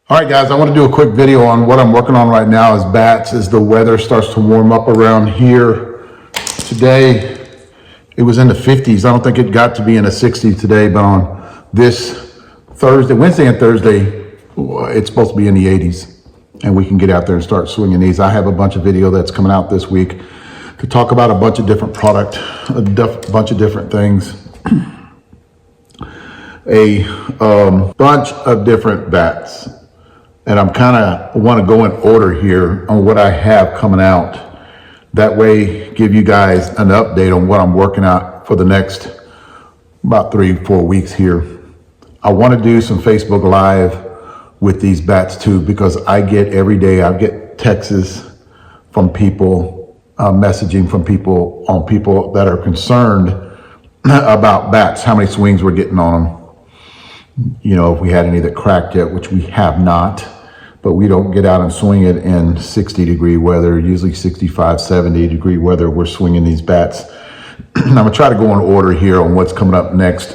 All right, guys, I want to do a quick video on what I'm working on right now as bats as the weather starts to warm up around here. Today, it was in the 50s. I don't think it got to be in the 60s today, but on this Thursday, Wednesday and Thursday, it's supposed to be in the 80s. And we can get out there and start swinging these. I have a bunch of video that's coming out this week to talk about a bunch of different product, a bunch of different things. A bunch of different bats. And I'm kind of want to go in order here on what I have coming out. That way, give you guys an update on what I'm working out for the next about 3-4 weeks here. I want to do some Facebook Live with these bats too, because I get every day, I get texts from people, messaging from people on people that are concerned about bats, how many swings we're getting on them. You know, if we had any that cracked yet, which we have not. But we don't get out and swing it in 60-degree weather, usually 65, 70-degree weather. We're swinging these bats. I'm gonna try to go in order here on what's coming up next.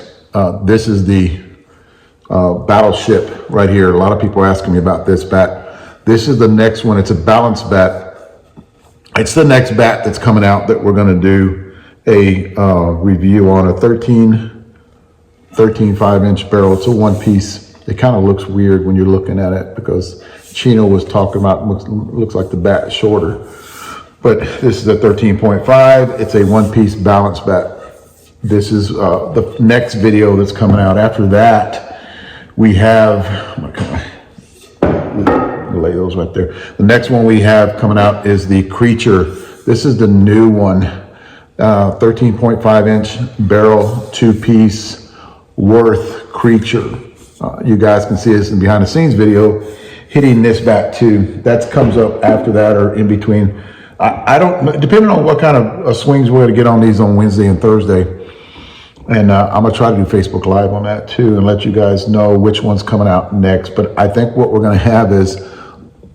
This is the Battleship right here. A lot of people are asking me about this bat. This is the next one. It's a balanced bat. It's the next bat that's coming out that we're gonna do a review on, a 13 5-inch barrel. It's a one piece. It kind of looks weird when you're looking at it because Chino was talking about looks like the bat is shorter, but this is a 13.5. It's a one-piece balanced bat. This is the next video that's coming out. After that, we have, I'm gonna lay those right there. The next one we have coming out is the Krecher. This is the new one, 13.5-inch barrel, two-piece Worth Krecher. You guys can see this in behind the scenes video, hitting this bat too. That comes up after that or in between. I don't, depending on what kind of swings we're gonna get on these on Wednesday and Thursday. And I'm gonna try to do Facebook Live on that too and let you guys know which one's coming out next. But I think what we're gonna have is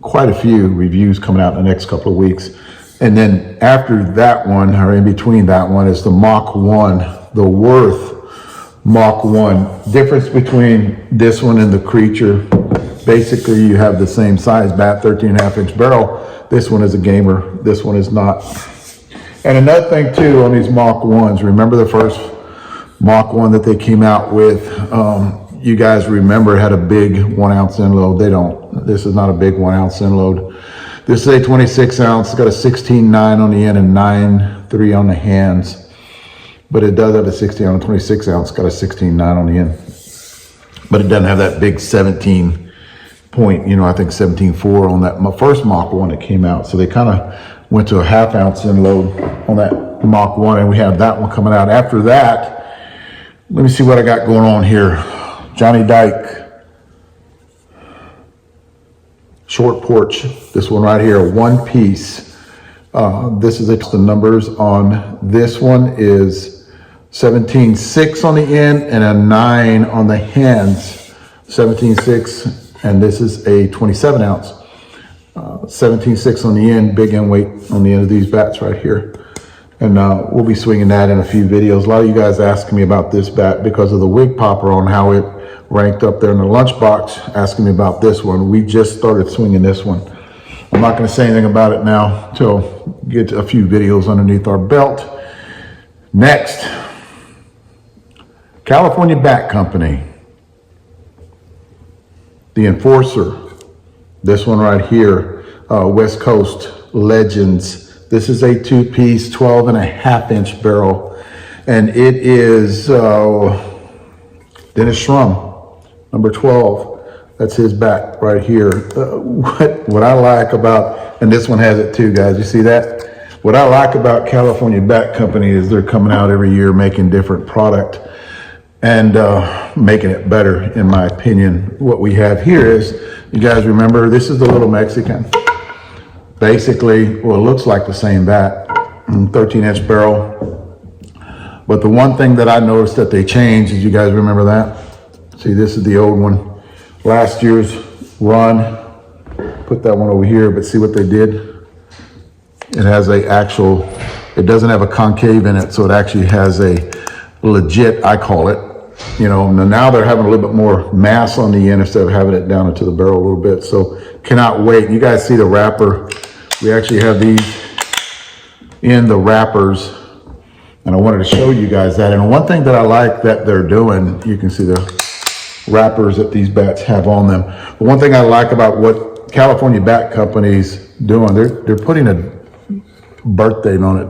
quite a few reviews coming out in the next couple of weeks. And then after that one, or in between that one, is the Mach 1, the Worth Mach 1. Difference between this one and the Krecher, basically you have the same size bat, 13.5-inch barrel. This one is a gamer, this one is not. And another thing too on these Mach 1s, remember the first Mach 1 that they came out with, you guys remember it had a big 1 ounce end load. They don't, this is not a big 1 ounce end load. This is a 26 ounce, it's got a 16.9 on the end and 9.3 on the hands. But it does have a 16 on a 26 ounce, got a 16.9 on the end. But it doesn't have that big 17 point, you know, I think 17.4 on that first Mach 1 that came out. So they kind of went to a 1/2 ounce end load on that Mach 1, and we have that one coming out. After that, let me see what I got going on here. Johnny Dyke, short porch, this one right here, one piece. This is the numbers on this one is 17.6 on the end and a 9 on the hands. 17.6, and this is a 27 ounce. 17.6 on the end, big end weight on the end of these bats right here. And we'll be swinging that in a few videos. A lot of you guys asking me about this bat because of the wig popper on how it ranked up there in the lunchbox, asking me about this one. We just started swinging this one. I'm not going to say anything about it now until we get a few videos underneath our belt. Next, California Bat Company, the Enforcer. This one right here, West Coast Legends. This is a two-piece, 12.5-inch barrel, and it is Dennis Schrum, number 12. That's his bat right here. What I like about, and this one has it too, guys. You see that? What I like about California Bat Company is they're coming out every year making different product and making it better, in my opinion. What we have here is, you guys remember, this is the Little Mexican. Basically, well, it looks like the same bat, 13-inch barrel. But the one thing that I noticed that they changed, is you guys remember that? See, this is the old one. Last year's run, put that one over here, but see what they did? It has a actual, it doesn't have a concave in it, so it actually has a legit, I call it, you know, now they're having a little bit more mass on the end instead of having it down into the barrel a little bit. So cannot wait. You guys see the wrapper. We actually have these in the wrappers, and I wanted to show you guys that. And one thing that I like that they're doing, you can see the wrappers that these bats have on them. But one thing I like about what California Bat Company's doing, they're putting a birth date on it,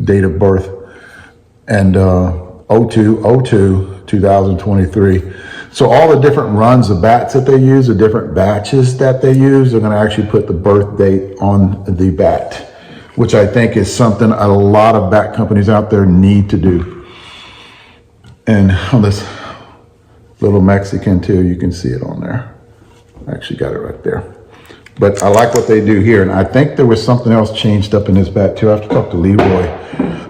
date of birth, and 02/02/2023. So all the different runs of bats that they use, the different batches that they use, they're going to actually put the birth date on the bat, which I think is something a lot of bat companies out there need to do. And on this little Mexican too, you can see it on there. I actually got it right there. But I like what they do here. And I think there was something else changed up in this bat too. I have to talk to Leroy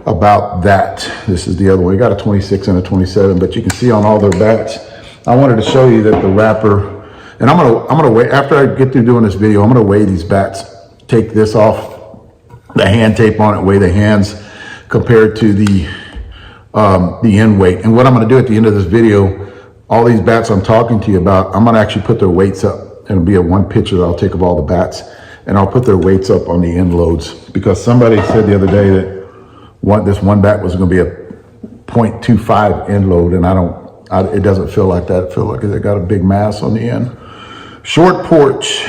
about that. This is the other one. We got a 26 and a 27, but you can see on all their bats. I wanted to show you that the wrapper, and I'm gonna wait, after I get through doing this video, I'm gonna weigh these bats, take this off, the hand tape on it, weigh the hands compared to the end weight. And what I'm gonna do at the end of this video, all these bats I'm talking to you about, I'm gonna actually put their weights up. It'll be a one picture that I'll take of all the bats, and I'll put their weights up on the end loads, because somebody said the other day that this one bat was going to be a 0.25 end load, and it doesn't feel like that. It feels like it got a big mass on the end. Short Porch.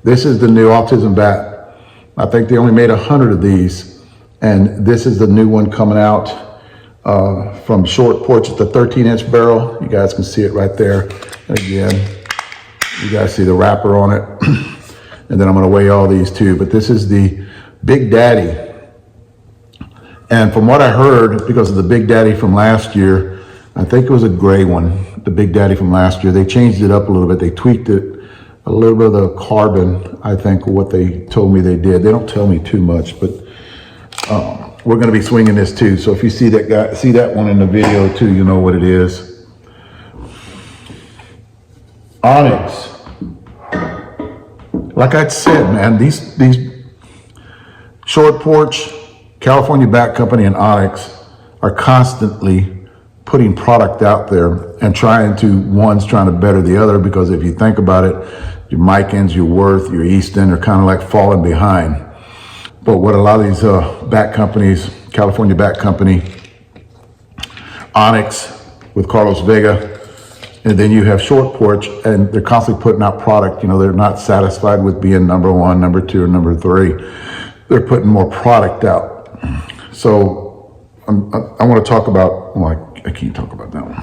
This is the new autism bat. I think they only made 100 of these, and this is the new one coming out from Short Porch. It's the 13-inch barrel. You guys can see it right there. And again, you guys see the wrapper on it. And then I'm going to weigh all these too. But this is the Big Daddy. And from what I heard, because of the Big Daddy from last year, I think it was a gray one, the Big Daddy from last year. They changed it up a little bit. They tweaked it a little bit of the carbon, I think, what they told me they did. They don't tell me too much, but we're going to be swinging this too. So if you see that one in the video too, you know what it is. Onyx. Like I said, man, these Short Porch, California Bat Company, and Onyx are constantly putting product out there and one's trying to better the other, because if you think about it, your Micans, your Worth, your Easton are kind of like falling behind. But what a lot of these bat companies, California Bat Company, Onyx with Carlos Vega, and then you have Short Porch, and they're constantly putting out product. You know, they're not satisfied with being number one, number two, or number three. They're putting more product out. So I want to talk about, well, I can't talk about that one.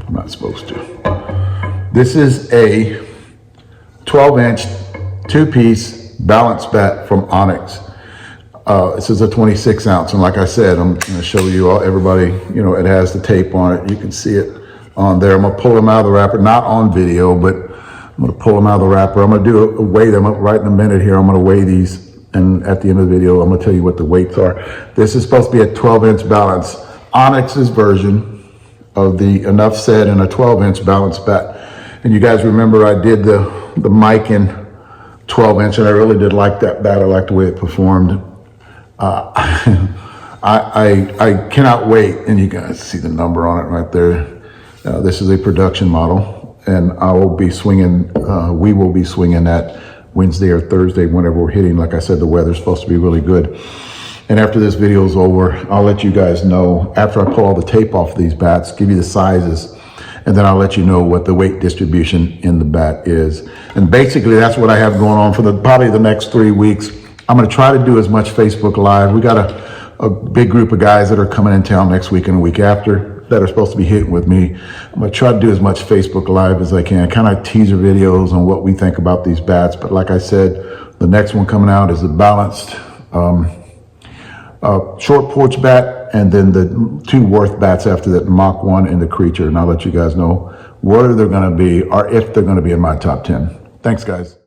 I'm not supposed to. This is a 12-inch, two-piece balance bat from Onyx. This is a 26 ounce. And like I said, I'm going to show you all, everybody, you know, it has the tape on it. You can see it on there. I'm going to pull them out of the wrapper, not on video, but I'm going to pull them out of the wrapper. I'm going to weigh them up right in a minute here. I'm going to weigh these. And at the end of the video, I'm going to tell you what the weights are. This is supposed to be a 12-inch balance. Onyx's version of the Enough Said in a 12-inch balance bat. And you guys remember I did the Mican 12-inch, and I really did like that bat. I liked the way it performed. I cannot wait. And you guys see the number on it right there. This is a production model, and I will be swinging, we will be swinging that Wednesday or Thursday whenever we're hitting. Like I said, the weather's supposed to be really good. And after this video is over, I'll let you guys know, after I pull all the tape off these bats, give you the sizes, and then I'll let you know what the weight distribution in the bat is. And basically that's what I have going on for probably the next 3 weeks. I'm going to try to do as much Facebook Live. We got a big group of guys that are coming in town next week and the week after that are supposed to be hitting with me. I'm going to try to do as much Facebook Live as I can, kind of teaser videos on what we think about these bats. But like I said, the next one coming out is the balanced Short Porch bat, and then the two Worth bats after that, Mach 1 and the Krecher. And I'll let you guys know where they're going to be, or if they're going to be in my top 10. Thanks, guys.